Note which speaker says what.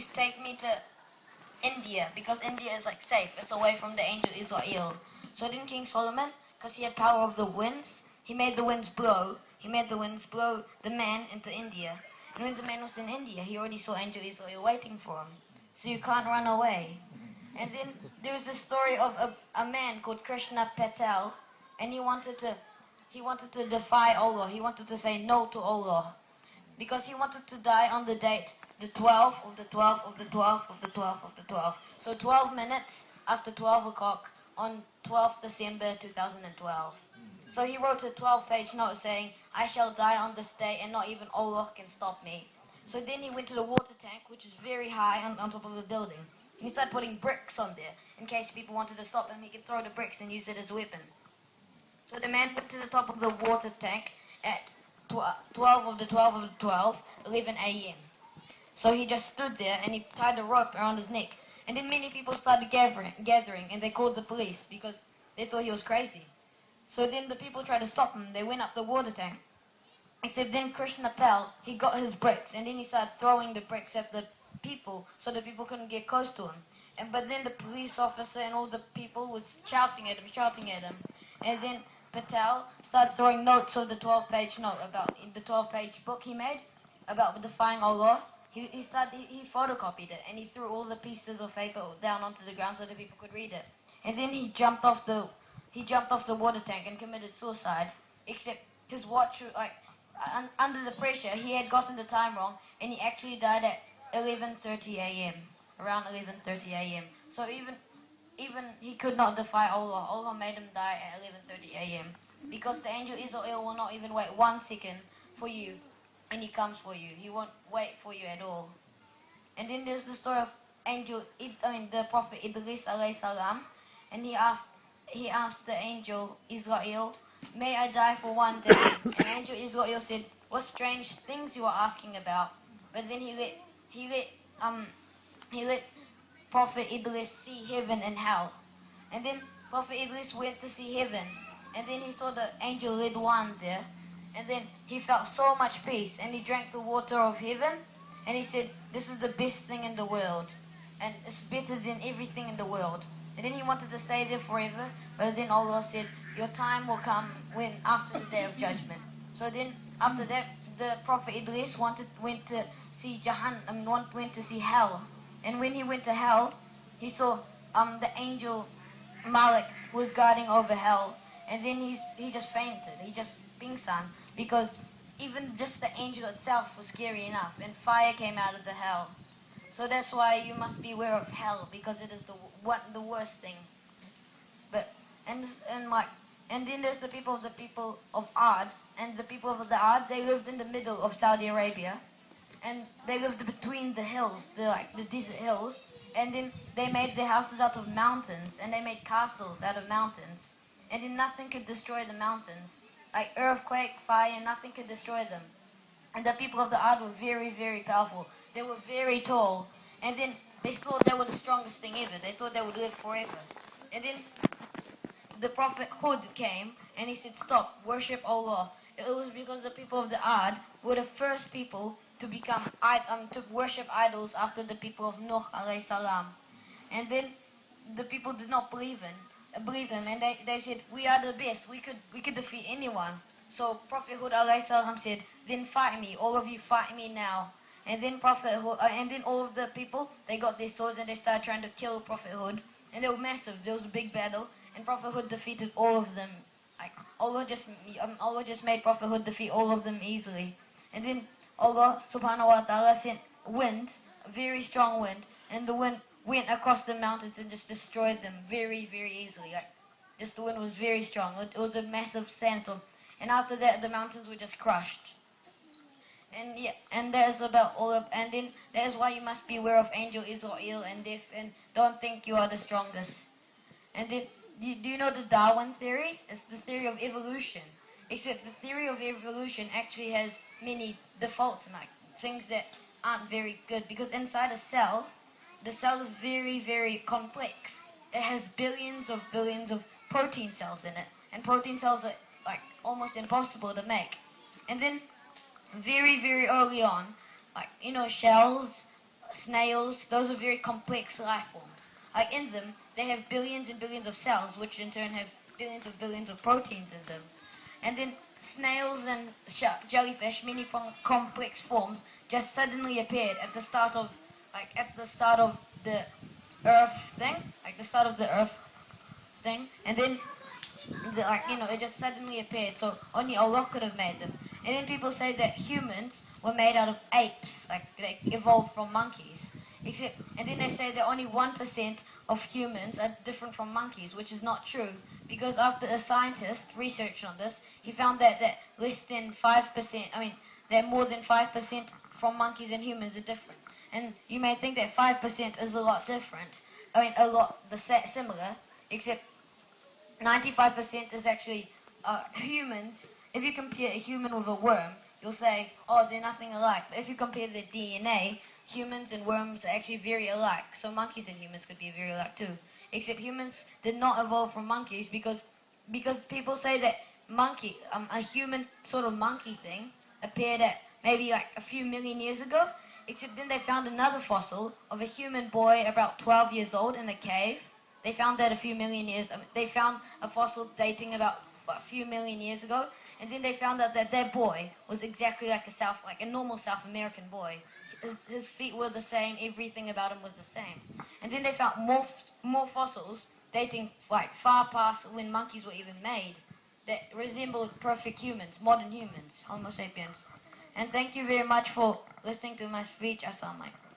Speaker 1: please take me to India, because India is like safe. It's away from the angel Israel. So then King Solomon, because he had power of the winds, he made the winds blow. He made the winds blow the man into India. And when the man was in India, he already saw angel Israel waiting for him. So you can't run away. And then there's this story of a man called Krishna Patel, and he wanted to defy Allah. He wanted to say no to Allah, because he wanted to die on the date the 12th of the 12th of the 12th of the 12th of the 12th. So 12 minutes after 12 o'clock on 12th December 2012. So he wrote a 12-page note saying, I shall die on this day and not even Allah can stop me. So then he went to the water tank, which is very high on top of the building. He started putting bricks on there in case people wanted to stop him. He could throw the bricks and use it as a weapon. So the man went to the top of the water tank at 12 of the 12 of the 12, 11 a.m. So he just stood there and he tied a rope around his neck. And then many people started gathering, and they called the police because they thought he was crazy. So then the people tried to stop him. They went up the water tank. Except then Krishna Pal, he got his bricks, and then he started throwing the bricks at the people so the people couldn't get close to him. But then the police officer and all the people was shouting at him. And then Patel started throwing notes of the 12-page note about in the 12-page book he made about defying Allah. He photocopied it, and he threw all the pieces of paper down onto the ground so that people could read it. And then he jumped off the water tank and committed suicide. Except his watch, under the pressure, he had gotten the time wrong, and he actually died at 11:30 a.m. Around 11:30 a.m. So even he could not defy Allah. Allah made him die at 11:30 a.m. because the angel Israel will not even wait 1 second for you. And he comes for you. He won't wait for you at all. And then there's the story of the Prophet Idris alayhi salam, and he asked the angel Israel, "May I die for 1 day?" And angel Israel said, "What strange things you are asking about?" But then he let Prophet Idris see heaven and hell. And then Prophet Idris went to see heaven, and then he saw the angel Ridwan there. And then he felt so much peace, and he drank the water of heaven, and he said, "This is the best thing in the world, and it's better than everything in the world." And then he wanted to stay there forever, but then Allah said, "Your time will come after the day of judgment." So then after that, the Prophet Idris went to see went to see hell. And when he went to hell, he saw the angel Malik was guarding over hell, and then he just fainted. He just pingsan, because even just the angel itself was scary enough, and fire came out of the hell. So that's why you must be aware of hell, because it is the worst thing. And then there's the people of Ad, and the people of the Ad, they lived in the middle of Saudi Arabia, and they lived between the hills, the desert hills, and then they made their houses out of mountains, and they made castles out of mountains, and then nothing could destroy the mountains. Like earthquake, fire, nothing could destroy them. And the people of the Ad were very, very powerful. They were very tall. And then they thought they were the strongest thing ever. They thought they would live forever. And then the Prophet Hud came, and he said, "Stop, worship Allah." It was because the people of the Ad were the first people to worship idols after the people of Nuh alayhi salam. And then the people did not believe him, and they said, "We are the best. We could defeat anyone." So Prophet Hud alayhi salam said, "Then fight me. All of you fight me now." And then all of the people, they got their swords, and they started trying to kill Prophet Hud. And they were massive. There was a big battle, and Prophet Hud defeated all of them. Allah just made Prophet Hud defeat all of them easily. And then Allah subhanahu wa ta'ala sent wind, a very strong wind, and the wind went across the mountains and just destroyed them very, very easily. The wind was very strong. It was a massive sandstorm. And after that, the mountains were just crushed. And that is about and then that is why you must be aware of angel Israel and death, and don't think you are the strongest. And then, do you know the Darwin theory? It's the theory of evolution. Except the theory of evolution actually has many defaults, and things that aren't very good, because inside a cell, the cell is very, very complex. It has billions of protein cells in it, and protein cells are almost impossible to make. And then very, very early on, shells, snails, those are very complex life forms. Like in them, they have billions and billions of cells, which in turn have billions of proteins in them. And then snails and jellyfish, many complex forms, just suddenly appeared at the start of, the Earth thing, and then it just suddenly appeared. So only Allah could have made them. And then people say that humans were made out of apes, like they evolved from monkeys. And then they say that only 1% of humans are different from monkeys, which is not true. Because after a scientist researched on this, he found that less than 5%, that more than 5% from monkeys and humans are different. And you may think that 5% is a lot different. Similar, except 95% is actually humans. If you compare a human with a worm, you'll say, oh, they're nothing alike. But if you compare their DNA, humans and worms are actually very alike. So monkeys and humans could be very alike too. Except humans did not evolve from monkeys because people say that a human sort of monkey thing appeared at maybe like a few million years ago. Except then they found another fossil of a human boy about 12 years old in a cave. They found that a few million years. They found a fossil dating about a few million years ago, and then they found out that their boy was exactly like a normal South American boy. His feet were the same. Everything about him was the same. And then they found more fossils dating far past when monkeys were even made that resembled perfect humans, modern humans, Homo sapiens. And thank you very much for listening to my speech. Assalamu alaikum.